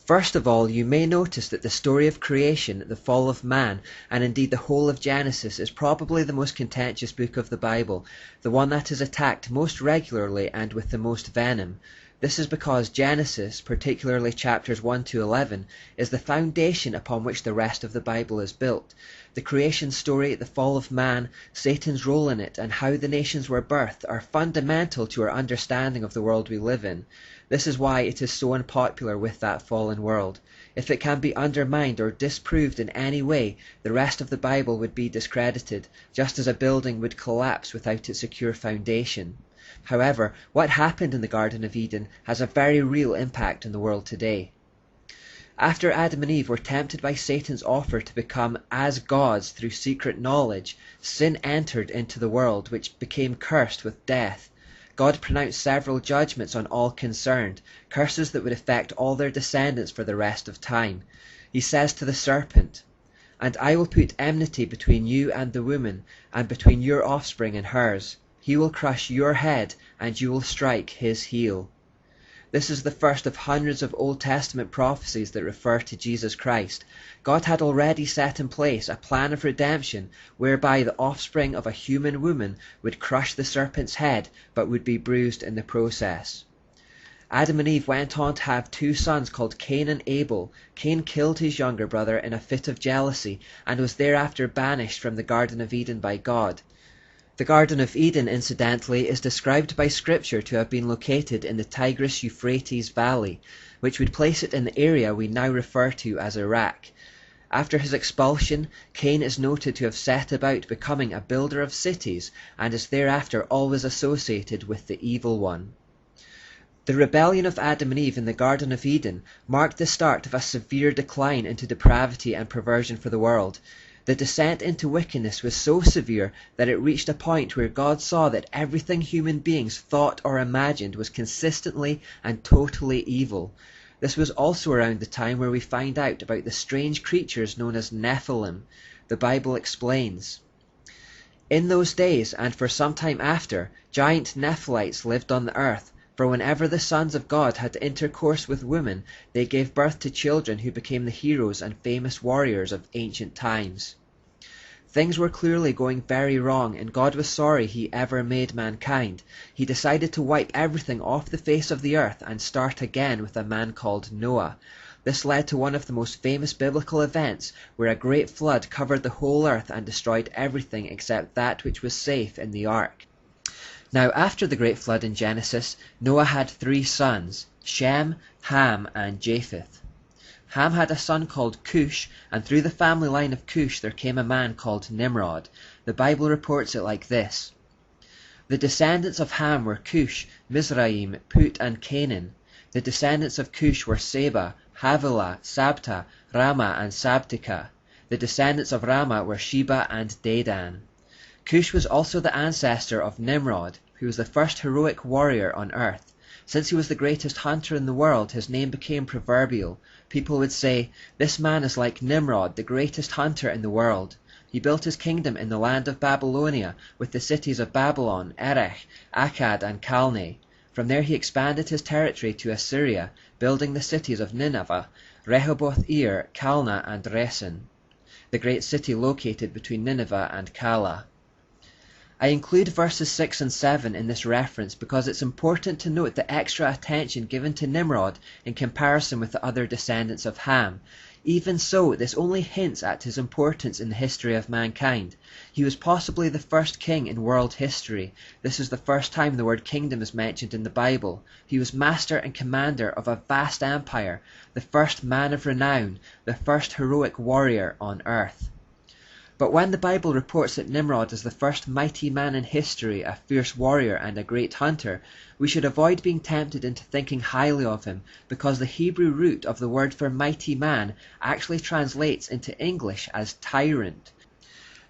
First of all, you may notice that the story of creation, the fall of man, and indeed the whole of Genesis is probably the most contentious book of the Bible, the one that is attacked most regularly and with the most venom. This is because Genesis, particularly chapters 1 to 11, is the foundation upon which the rest of the Bible is built. The creation story, the fall of man, Satan's role in it, and how the nations were birthed are fundamental to our understanding of the world we live in. This is why it is so unpopular with that fallen world. If it can be undermined or disproved in any way, the rest of the Bible would be discredited, just as a building would collapse without its secure foundation. However, what happened in the Garden of Eden has a very real impact in the world today. After Adam and Eve were tempted by Satan's offer to become as gods through secret knowledge, sin entered into the world, which became cursed with death. God pronounced several judgments on all concerned, curses that would affect all their descendants for the rest of time. He says to the serpent, "And I will put enmity between you and the woman, and between your offspring and hers. He will crush your head, and you will strike his heel." This is the first of hundreds of Old Testament prophecies that refer to Jesus Christ. God had already set in place a plan of redemption whereby the offspring of a human woman would crush the serpent's head but would be bruised in the process. Adam and Eve went on to have two sons called Cain and Abel. Cain killed his younger brother in a fit of jealousy and was thereafter banished from the Garden of Eden by God. The Garden of Eden, incidentally, is described by Scripture to have been located in the Tigris-Euphrates Valley, which would place it in the area we now refer to as Iraq. After his expulsion, Cain is noted to have set about becoming a builder of cities and is thereafter always associated with the evil one. The rebellion of Adam and Eve in the Garden of Eden marked the start of a severe decline into depravity and perversion for the world. The descent into wickedness was so severe that it reached a point where God saw that everything human beings thought or imagined was consistently and totally evil. This was also around the time where we find out about the strange creatures known as Nephilim. The Bible explains, "In those days, and for some time after, giant Nephilites lived on the earth, for whenever the sons of God had intercourse with women, they gave birth to children who became the heroes and famous warriors of ancient times." Things were clearly going very wrong, and God was sorry he ever made mankind. He decided to wipe everything off the face of the earth and start again with a man called Noah. This led to one of the most famous biblical events, where a great flood covered the whole earth and destroyed everything except that which was safe in the ark. Now after the great flood in Genesis, Noah had 3 sons, Shem, Ham, and Japheth. Ham had a son called Cush, and through the family line of Cush there came a man called Nimrod. The Bible reports it like this: "The descendants of Ham were Cush, Mizraim, Put, and Canaan. The descendants of Cush were Seba, Havilah, Sabta, Rama, and Sabtika. The descendants of Rama were Sheba and Dedan." Cush was also the ancestor of Nimrod, who was the first heroic warrior on earth. Since he was the greatest hunter in the world, his name became proverbial. People would say, "This man is like Nimrod, the greatest hunter in the world. He built his kingdom in the land of Babylonia, with the cities of Babylon, Erech, Akkad, and Calneh. From there he expanded his territory to Assyria, building the cities of Nineveh, Rehoboth-ir, Calneh, and Resen, the great city located between Nineveh and Calah." I include verses 6 and 7 in this reference because it's important to note the extra attention given to Nimrod in comparison with the other descendants of Ham. Even so, this only hints at his importance in the history of mankind. He was possibly the first king in world history. This is the first time the word kingdom is mentioned in the Bible. He was master and commander of a vast empire, the first man of renown, the first heroic warrior on earth. But when the Bible reports that Nimrod is the first mighty man in history, a fierce warrior and a great hunter, we should avoid being tempted into thinking highly of him, because the Hebrew root of the word for mighty man actually translates into English as tyrant.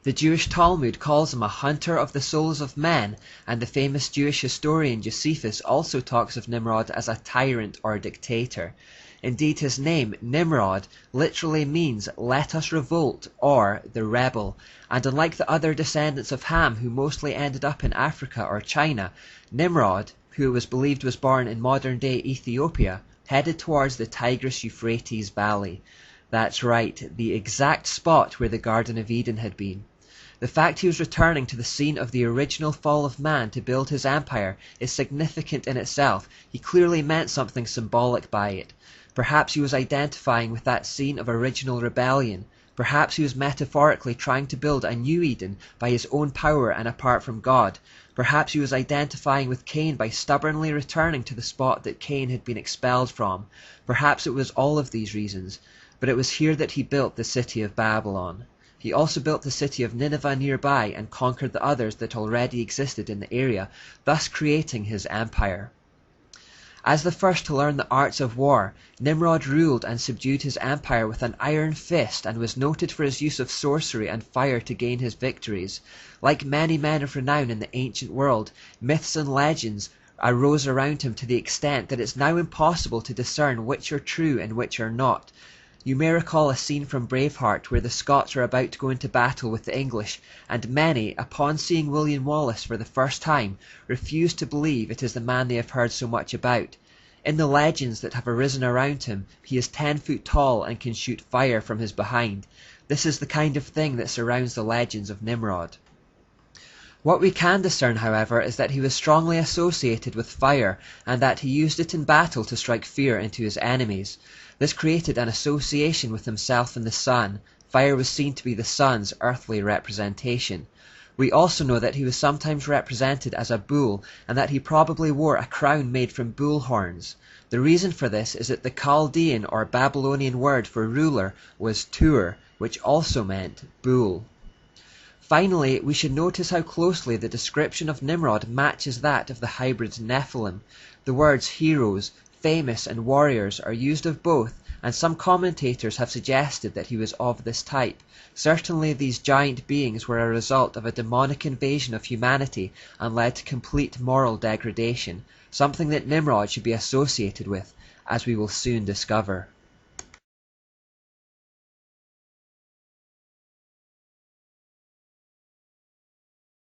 The Jewish Talmud calls him a hunter of the souls of men, and the famous Jewish historian Josephus also talks of Nimrod as a tyrant or dictator. Indeed, his name, Nimrod, literally means "let us revolt" or "the rebel," and unlike the other descendants of Ham who mostly ended up in Africa or China, Nimrod, who it was believed was born in modern-day Ethiopia, headed towards the Tigris-Euphrates Valley. That's right, the exact spot where the Garden of Eden had been. The fact he was returning to the scene of the original fall of man to build his empire is significant in itself. He clearly meant something symbolic by it. Perhaps he was identifying with that scene of original rebellion. Perhaps he was metaphorically trying to build a new Eden by his own power and apart from God. Perhaps he was identifying with Cain by stubbornly returning to the spot that Cain had been expelled from. Perhaps it was all of these reasons. But it was here that he built the city of Babylon. He also built the city of Nineveh nearby and conquered the others that already existed in the area, thus creating his empire. As the first to learn the arts of war, Nimrod ruled and subdued his empire with an iron fist and was noted for his use of sorcery and fire to gain his victories. Like many men of renown in the ancient world, myths and legends arose around him to the extent that it's now impossible to discern which are true and which are not. You may recall a scene from Braveheart where the Scots are about to go into battle with the English, and many, upon seeing William Wallace for the first time, refuse to believe it is the man they have heard so much about. In the legends that have arisen around him, he is 10 feet tall and can shoot fire from his behind. This is the kind of thing that surrounds the legends of Nimrod. What we can discern, however, is that he was strongly associated with fire, and that he used it in battle to strike fear into his enemies. This created an association with himself and the sun. Fire was seen to be the sun's earthly representation. We also know that he was sometimes represented as a bull, and that he probably wore a crown made from bull horns. The reason for this is that the Chaldean or Babylonian word for ruler was tur, which also meant bull. Finally, we should notice how closely the description of Nimrod matches that of the hybrid Nephilim. The words heroes, famous and warriors are used of both, and some commentators have suggested that he was of this type. Certainly these giant beings were a result of a demonic invasion of humanity and led to complete moral degradation, something that Nimrod should be associated with, as we will soon discover.